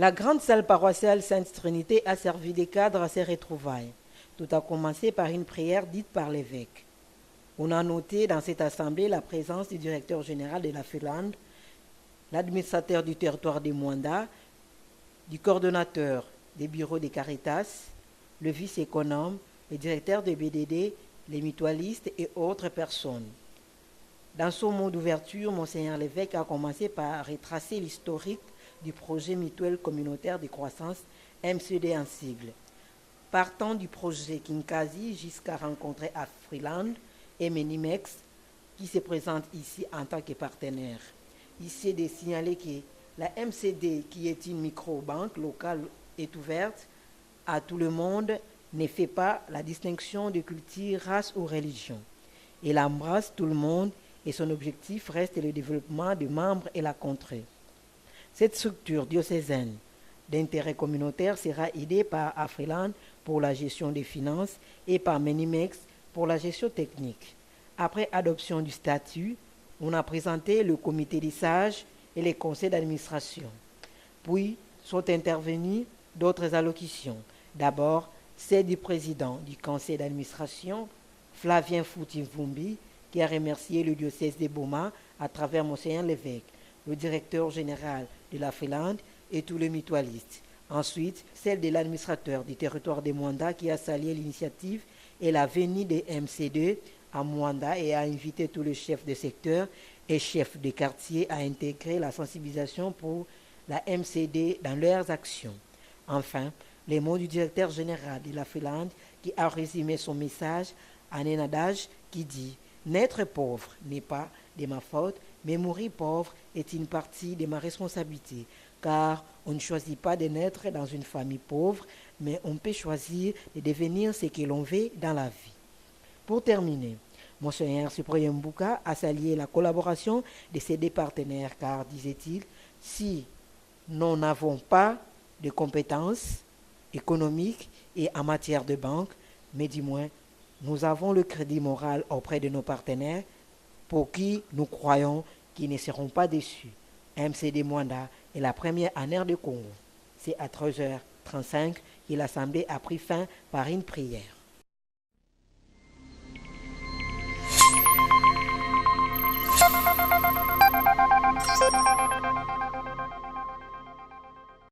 La grande salle paroissiale Sainte Trinité a servi de cadre à ces retrouvailles. Tout a commencé par une prière dite par l'évêque. On a noté dans cette assemblée la présence du directeur général de la Finlande, l'administrateur du territoire de Mwanda, du coordonnateur des bureaux des Caritas, le vice-économe, le directeur de BDD, les mutualistes et autres personnes. Dans son mot d'ouverture, Monseigneur l'évêque a commencé par retracer l'historique du projet mutuel communautaire de croissance MCD en sigle, partant du projet Kinkazi jusqu'à rencontrer Afriland et Menimex qui se présentent ici en tant que partenaires. Ici est de signaler que la MCD, qui est une microbanque locale, est ouverte à tout le monde, ne fait pas la distinction de culture, race ou religion. Elle embrasse tout le monde et son objectif reste le développement des membres et la contrée. Cette structure diocésaine d'intérêt communautaire sera aidée par Afriland pour la gestion des finances et par Menimex pour la gestion technique. Après adoption du statut, on a présenté le comité des sages et les conseils d'administration. Puis sont intervenues d'autres allocutions. D'abord, celle du président du conseil d'administration, Flavien Fouti-Vumbi, qui a remercié le diocèse de Boma à travers Monseigneur l'évêque, le directeur général de la Finlande et tous les mutualistes. Ensuite, celle de l'administrateur du territoire de Mwanda qui a salué l'initiative et la venue des MCD à Mwanda et a invité tous les chefs de secteur et chefs de quartier à intégrer la sensibilisation pour la MCD dans leurs actions. Enfin, les mots du directeur général de la Finlande qui a résumé son message en un adage qui dit « Naître pauvre n'est pas de ma faute, mais mourir pauvre est une partie de ma responsabilité, car on ne choisit pas de naître dans une famille pauvre, mais on peut choisir de devenir ce que l'on veut dans la vie. » Pour terminer, Monseigneur Cyprien Mbouka a salué la collaboration de ces deux partenaires, car, disait-il, si nous n'avons pas de compétences économiques et en matière de banque, mais du moins, nous avons le crédit moral auprès de nos partenaires pour qui nous croyons qu'ils ne seront pas déçus. MCD Mwanda est la première en aire de Congo. C'est à 13h35 que l'Assemblée a pris fin par une prière.